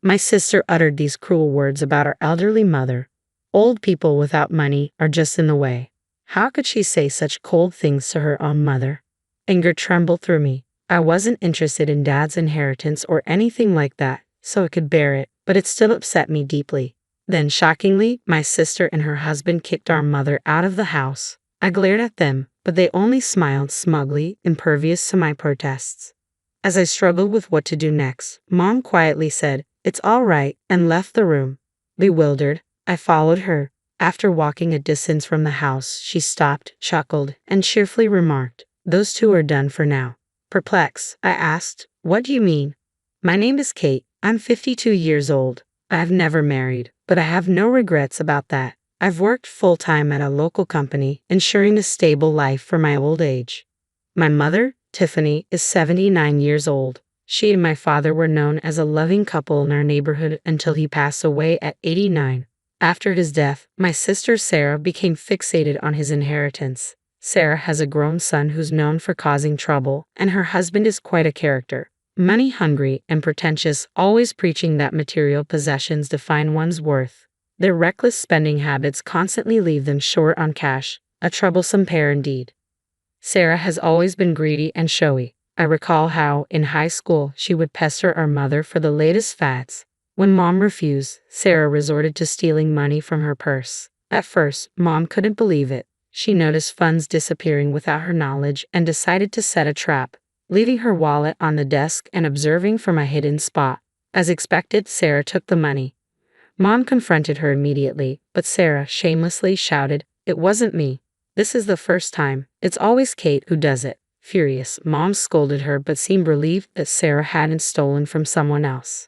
My sister uttered these cruel words about our elderly mother. Old people without money are just in the way. How could she say such cold things to her own mother? Anger trembled through me. I wasn't interested in Dad's inheritance or anything like that, so I could bear it, but it still upset me deeply. Then, shockingly, my sister and her husband kicked our mother out of the house. I glared at them, but they only smiled smugly, impervious to my protests. As I struggled with what to do next, Mom quietly said, "It's all right," and left the room. Bewildered, I followed her. After walking a distance from the house, she stopped, chuckled, and cheerfully remarked, "Those two are done for now." Perplexed, I asked, "What do you mean?" "My name is Kate. I'm 52 years old. I have never married, but I have no regrets about that. I've worked full-time at a local company, ensuring a stable life for my old age. My mother, Tiffany, is 79 years old. She and my father were known as a loving couple in our neighborhood until he passed away at 89. After his death, my sister Sarah became fixated on his inheritance. Sarah has a grown son who's known for causing trouble, and her husband is quite a character. Money-hungry and pretentious, always preaching that material possessions define one's worth. Their reckless spending habits constantly leave them short on cash, a troublesome pair indeed. Sarah has always been greedy and showy. I recall how, in high school, she would pester our mother for the latest fads. When Mom refused, Sarah resorted to stealing money from her purse. At first, Mom couldn't believe it. She noticed funds disappearing without her knowledge and decided to set a trap, leaving her wallet on the desk and observing from a hidden spot. As expected, Sarah took the money. Mom confronted her immediately, but Sarah shamelessly shouted, "It wasn't me. This is the first time. It's always Kate who does it." Furious, Mom scolded her but seemed relieved that Sarah hadn't stolen from someone else.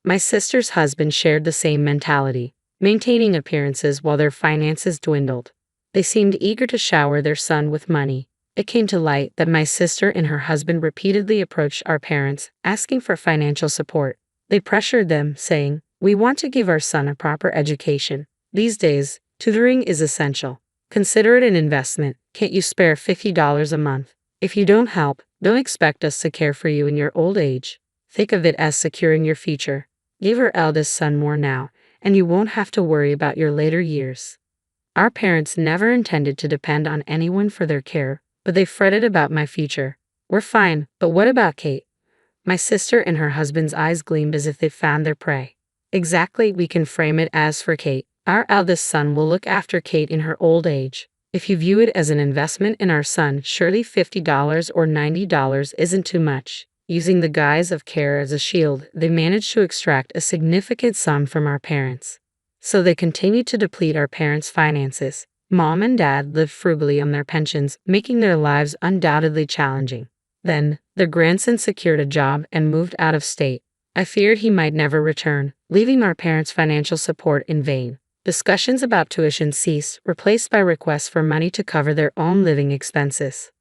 My sister's husband shared the same mentality, maintaining appearances while their finances dwindled. They seemed eager to shower their son with money. It came to light that my sister and her husband repeatedly approached our parents, asking for financial support. They pressured them, saying, "We want to give our son a proper education. These days, tutoring is essential. Consider it an investment. Can't you spare $50 a month? If you don't help, don't expect us to care for you in your old age. Think of it as securing your future. Give our eldest son more now, and you won't have to worry about your later years." Our parents never intended to depend on anyone for their care, but they fretted about my future. "We're fine, but what about Kate?" My sister and her husband's eyes gleamed as if they found their prey. "Exactly, we can frame it as for Kate. Our eldest son will look after Kate in her old age. If you view it as an investment in our son, surely $50 or $90 isn't too much." Using the guise of care as a shield, they managed to extract a significant sum from our parents. So they continued to deplete our parents' finances. Mom and Dad lived frugally on their pensions, making their lives undoubtedly challenging. Then, their grandson secured a job and moved out of state. I feared he might never return, leaving our parents' financial support in vain. Discussions about tuition ceased, replaced by requests for money to cover their own living expenses.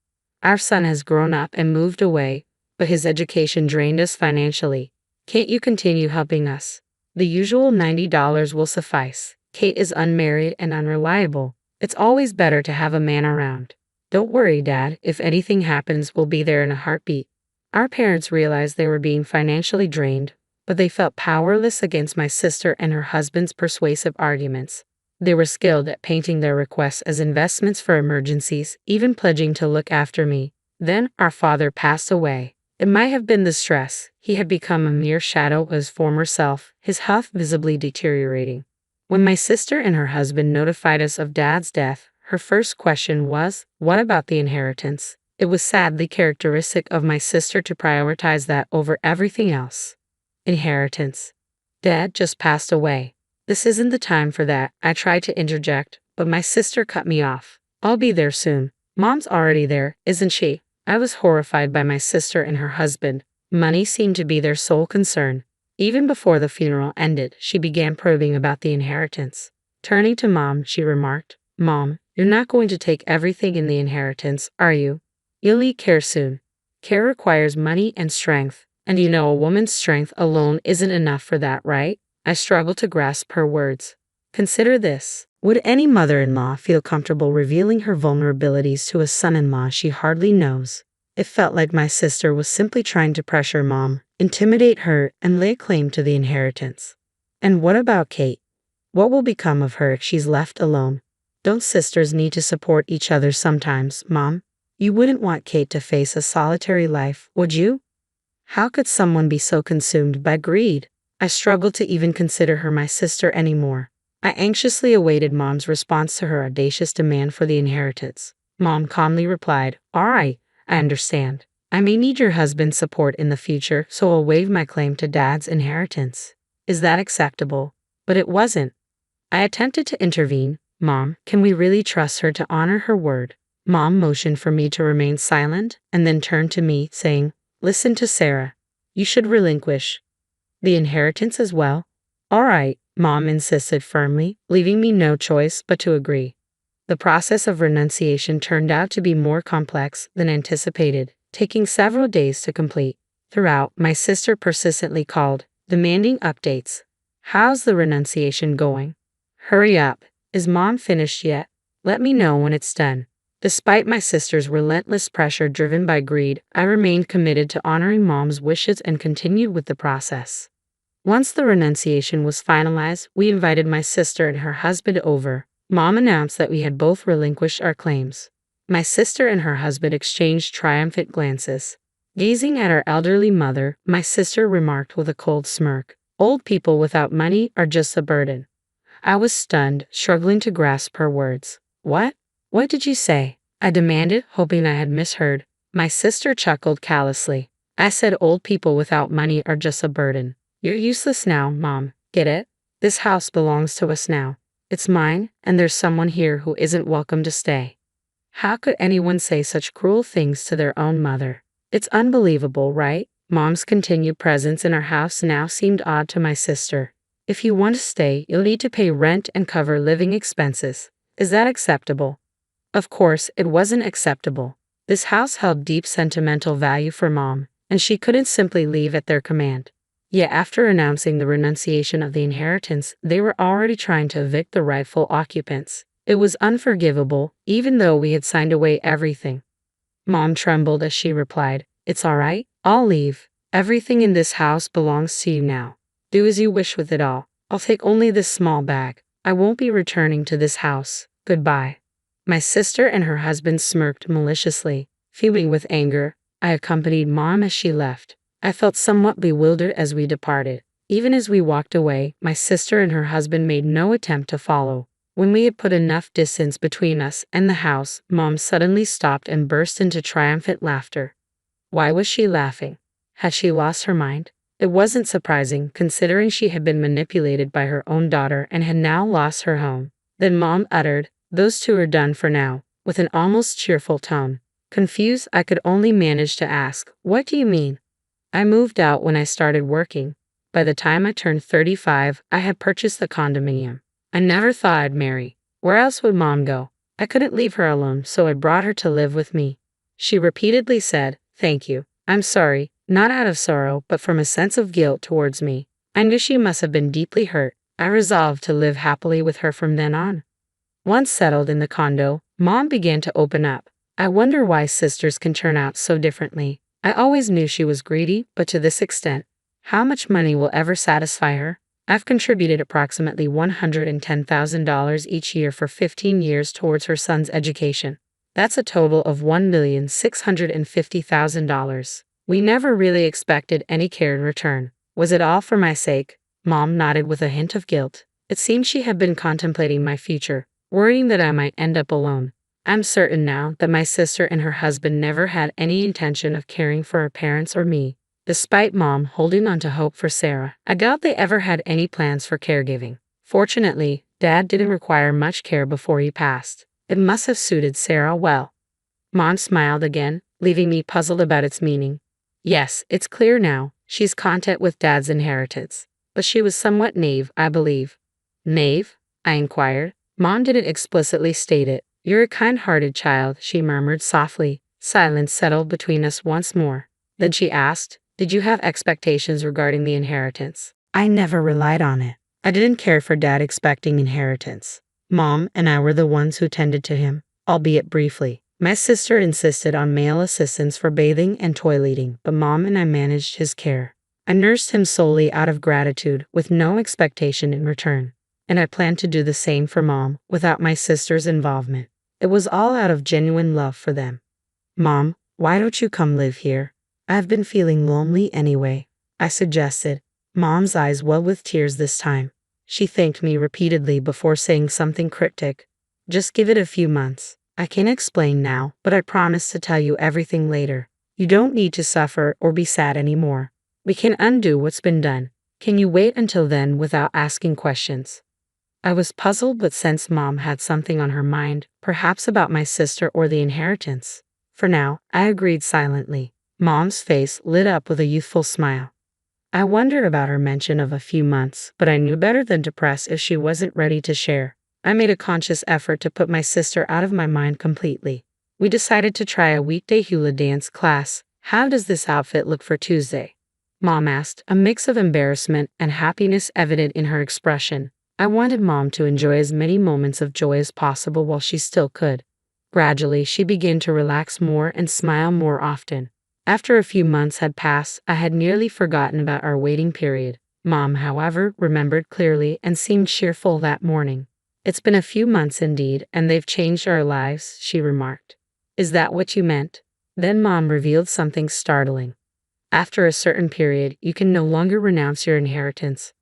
Our son has grown up and moved away, but his education drained us financially. "Can't you continue helping us? The usual $90 will suffice. Kate is unmarried and unreliable. It's always better to have a man around." "Don't worry, Dad. If anything happens, we'll be there in a heartbeat." Our parents realized they were being financially drained, but they felt powerless against my sister and her husband's persuasive arguments. They were skilled at painting their requests as investments for emergencies, even pledging to look after me. Then, our father passed away. It might have been the stress. He had become a mere shadow of his former self, his health visibly deteriorating. When my sister and her husband notified us of Dad's death, her first question was, "What about the inheritance?" It was sadly characteristic of my sister to prioritize that over everything else. Inheritance. "Dad just passed away. This isn't the time for that." I tried to interject, but my sister cut me off. "I'll be there soon. Mom's already there, isn't she?" I was horrified by my sister and her husband. Money seemed to be their sole concern. Even before the funeral ended, she began probing about the inheritance. Turning to Mom, she remarked, "Mom, you're not going to take everything in the inheritance, are you? You'll need care soon. Care requires money and strength, and you know a woman's strength alone isn't enough for that, right?" I struggled to grasp her words. Consider this. Would any mother-in-law feel comfortable revealing her vulnerabilities to a son-in-law she hardly knows? It felt like my sister was simply trying to pressure Mom, intimidate her, and lay claim to the inheritance. And what about Kate? What will become of her if she's left alone? Don't sisters need to support each other sometimes, Mom? You wouldn't want Kate to face a solitary life, would you? How could someone be so consumed by greed? I struggled to even consider her my sister anymore. I anxiously awaited Mom's response to her audacious demand for the inheritance. Mom calmly replied, "All right, I understand. I may need your husband's support in the future, so I'll waive my claim to Dad's inheritance. Is that acceptable?" But it wasn't. I attempted to intervene. "Mom, can we really trust her to honor her word?" Mom motioned for me to remain silent and then turned to me, saying, "Listen to Sarah. You should relinquish the inheritance as well." "All right," Mom insisted firmly, leaving me no choice but to agree. The process of renunciation turned out to be more complex than anticipated, taking several days to complete. Throughout, my sister persistently called, demanding updates. "How's the renunciation going? Hurry up. Is Mom finished yet? Let me know when it's done." Despite my sister's relentless pressure driven by greed, I remained committed to honoring Mom's wishes and continued with the process. Once the renunciation was finalized, we invited my sister and her husband over. Mom announced that we had both relinquished our claims. My sister and her husband exchanged triumphant glances. Gazing at our elderly mother, my sister remarked with a cold smirk, "Old people without money are just a burden." I was stunned, struggling to grasp her words. "What? What did you say?" I demanded, hoping I had misheard. My sister chuckled callously. "I said old people without money are just a burden. You're useless now, Mom. Get it? This house belongs to us now. It's mine, and there's someone here who isn't welcome to stay." How could anyone say such cruel things to their own mother? It's unbelievable, right? Mom's continued presence in our house now seemed odd to my sister. "If you want to stay, you'll need to pay rent and cover living expenses. Is that acceptable?" Of course, it wasn't acceptable. This house held deep sentimental value for Mom, and she couldn't simply leave at their command. Yet after announcing the renunciation of the inheritance, they were already trying to evict the rightful occupants. It was unforgivable, even though we had signed away everything. Mom trembled as she replied, "It's all right, I'll leave. Everything in this house belongs to you now. Do as you wish with it all. I'll take only this small bag. I won't be returning to this house. Goodbye." My sister and her husband smirked maliciously. Fuming with anger, I accompanied Mom as she left. I felt somewhat bewildered as we departed. Even as we walked away, my sister and her husband made no attempt to follow. When we had put enough distance between us and the house, Mom suddenly stopped and burst into triumphant laughter. Why was she laughing? Had she lost her mind? It wasn't surprising, considering she had been manipulated by her own daughter and had now lost her home. Then Mom uttered, "Those two are done for now," with an almost cheerful tone. Confused, I could only manage to ask, "What do you mean?" "I moved out when I started working. By the time I turned 35, I had purchased the condominium. I never thought I'd marry. Where else would Mom go? I couldn't leave her alone, so I brought her to live with me." She repeatedly said, "Thank you. I'm sorry," not out of sorrow, but from a sense of guilt towards me. I knew she must have been deeply hurt. I resolved to live happily with her from then on. Once settled in the condo, Mom began to open up. I wonder why sisters can turn out so differently. I always knew she was greedy, but to this extent. How much money will ever satisfy her? I've contributed approximately $110,000 each year for 15 years towards her son's education. That's a total of $1,650,000. We never really expected any care in return. Was it all for my sake? Mom nodded with a hint of guilt. It seemed she had been contemplating my future, worrying that I might end up alone. I'm certain now that my sister and her husband never had any intention of caring for her parents or me. Despite Mom holding on to hope for Sarah, I doubt they ever had any plans for caregiving. Fortunately, Dad didn't require much care before he passed. It must have suited Sarah well. Mom smiled again, leaving me puzzled about its meaning. Yes, it's clear now. She's content with Dad's inheritance. But she was somewhat naive, I believe. Naive? I inquired. Mom didn't explicitly state it. "You're a kind-hearted child," she murmured softly. Silence settled between us once more. Then she asked, "Did you have expectations regarding the inheritance?" I never relied on it. I didn't care for Dad expecting inheritance. Mom and I were the ones who tended to him, albeit briefly. My sister insisted on male assistance for bathing and toileting, but Mom and I managed his care. I nursed him solely out of gratitude with no expectation in return. And I planned to do the same for Mom without my sister's involvement. It was all out of genuine love for them. Mom, why don't you come live here? I've been feeling lonely anyway, I suggested. Mom's eyes welled with tears this time. She thanked me repeatedly before saying something cryptic. Just give it a few months. I can't explain now, but I promise to tell you everything later. You don't need to suffer or be sad anymore. We can undo what's been done. Can you wait until then without asking questions? I was puzzled but sensed Mom had something on her mind, perhaps about my sister or the inheritance. For now, I agreed silently. Mom's face lit up with a youthful smile. I wondered about her mention of a few months, but I knew better than to press if she wasn't ready to share. I made a conscious effort to put my sister out of my mind completely. We decided to try a weekday hula dance class. How does this outfit look for Tuesday? Mom asked, a mix of embarrassment and happiness evident in her expression. I wanted Mom to enjoy as many moments of joy as possible while she still could. Gradually, she began to relax more and smile more often. After a few months had passed, I had nearly forgotten about our waiting period. Mom, however, remembered clearly and seemed cheerful that morning. It's been a few months indeed, and they've changed our lives, she remarked. Is that what you meant? Then Mom revealed something startling. After a certain period, you can no longer renounce your inheritance.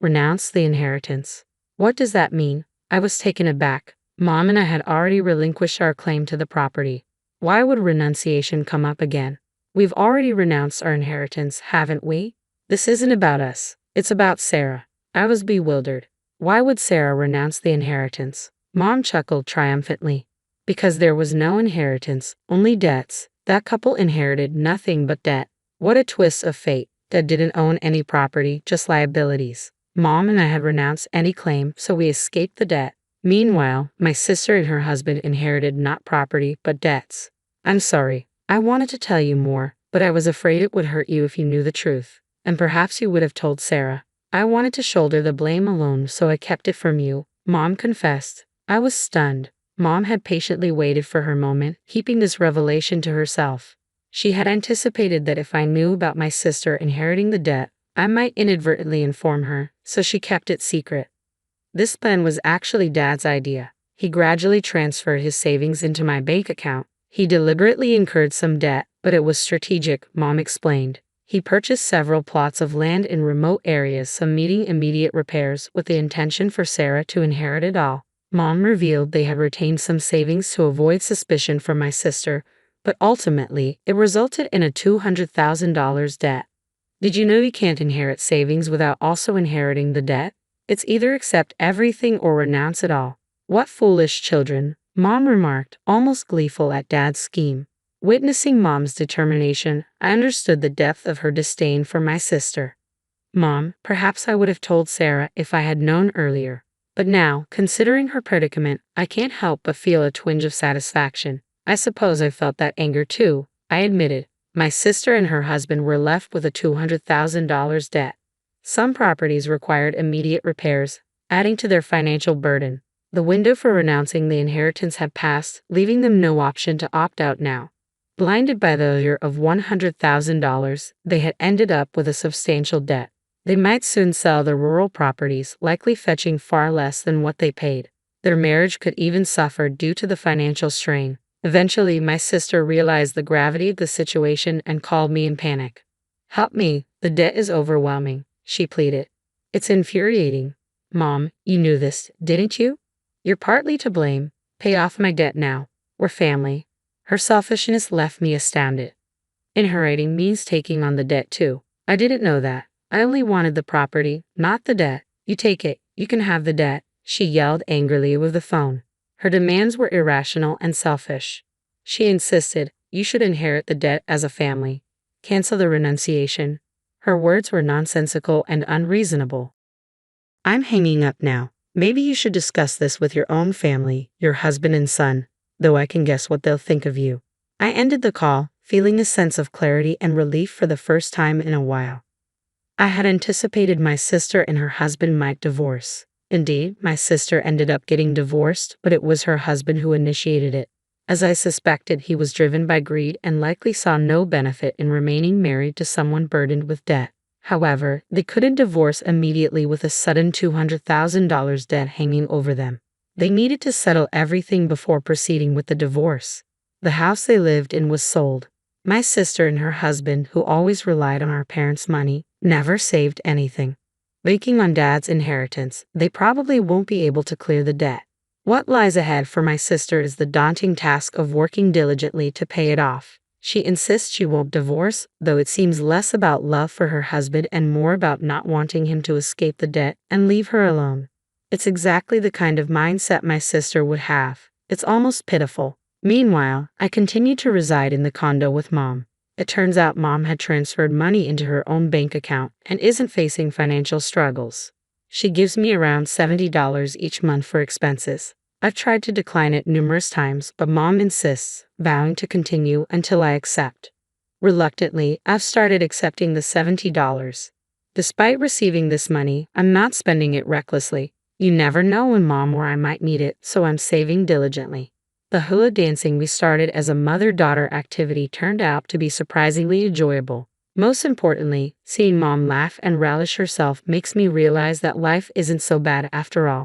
Renounce the inheritance. What does that mean? I was taken aback. Mom and I had already relinquished our claim to the property. Why would renunciation come up again? We've already renounced our inheritance, haven't we? This isn't about us. It's about Sarah. I was bewildered. Why would Sarah renounce the inheritance? Mom chuckled triumphantly. Because there was no inheritance, only debts. That couple inherited nothing but debt. What a twist of fate. Dad didn't own any property, just liabilities. Mom and I had renounced any claim, so we escaped the debt. Meanwhile, my sister and her husband inherited not property, but debts. I'm sorry. I wanted to tell you more, but I was afraid it would hurt you if you knew the truth. And perhaps you would have told Sarah. I wanted to shoulder the blame alone, so I kept it from you, Mom confessed. I was stunned. Mom had patiently waited for her moment, keeping this revelation to herself. She had anticipated that if I knew about my sister inheriting the debt, I might inadvertently inform her, so she kept it secret. This plan was actually Dad's idea. He gradually transferred his savings into my bank account. He deliberately incurred some debt, but it was strategic, Mom explained. He purchased several plots of land in remote areas, some needing immediate repairs, with the intention for Sarah to inherit it all. Mom revealed they had retained some savings to avoid suspicion from my sister, but ultimately, it resulted in a $200,000 debt. Did you know you can't inherit savings without also inheriting the debt? It's either accept everything or renounce it all. What foolish children, Mom remarked, almost gleeful at Dad's scheme. Witnessing Mom's determination, I understood the depth of her disdain for my sister. Mom, perhaps I would have told Sarah if I had known earlier. But now, considering her predicament, I can't help but feel a twinge of satisfaction. I suppose I felt that anger too, I admitted. My sister and her husband were left with a $200,000 debt. Some properties required immediate repairs, adding to their financial burden. The window for renouncing the inheritance had passed, leaving them no option to opt out now. Blinded by the allure of $100,000, they had ended up with a substantial debt. They might soon sell their rural properties, likely fetching far less than what they paid. Their marriage could even suffer due to the financial strain. Eventually, my sister realized the gravity of the situation and called me in panic. Help me, the debt is overwhelming, she pleaded. It's infuriating. Mom, you knew this, didn't you? You're partly to blame. Pay off my debt now. We're family. Her selfishness left me astounded. Inheriting means taking on the debt too. I didn't know that. I only wanted the property, not the debt. You take it, you can have the debt, she yelled angrily with the phone. Her demands were irrational and selfish. She insisted, you should inherit the debt as a family. Cancel the renunciation. Her words were nonsensical and unreasonable. I'm hanging up now. Maybe you should discuss this with your own family, your husband and son, though I can guess what they'll think of you. I ended the call, feeling a sense of clarity and relief for the first time in a while. I had anticipated my sister and her husband might divorce. Indeed, my sister ended up getting divorced, but it was her husband who initiated it. As I suspected, he was driven by greed and likely saw no benefit in remaining married to someone burdened with debt. However, they couldn't divorce immediately with a sudden $200,000 debt hanging over them. They needed to settle everything before proceeding with the divorce. The house they lived in was sold. My sister and her husband, who always relied on our parents' money, never saved anything. Banking on Dad's inheritance, they probably won't be able to clear the debt. What lies ahead for my sister is the daunting task of working diligently to pay it off. She insists she won't divorce, though it seems less about love for her husband and more about not wanting him to escape the debt and leave her alone. It's exactly the kind of mindset my sister would have. It's almost pitiful. Meanwhile, I continue to reside in the condo with Mom. It turns out Mom had transferred money into her own bank account and isn't facing financial struggles. She gives me around $70 each month for expenses. I've tried to decline it numerous times, but Mom insists, vowing to continue until I accept. Reluctantly, I've started accepting the $70. Despite receiving this money, I'm not spending it recklessly. You never know when Mom or I might need it, so I'm saving diligently. The hula dancing we started as a mother-daughter activity turned out to be surprisingly enjoyable. Most importantly, seeing Mom laugh and relish herself makes me realize that life isn't so bad after all.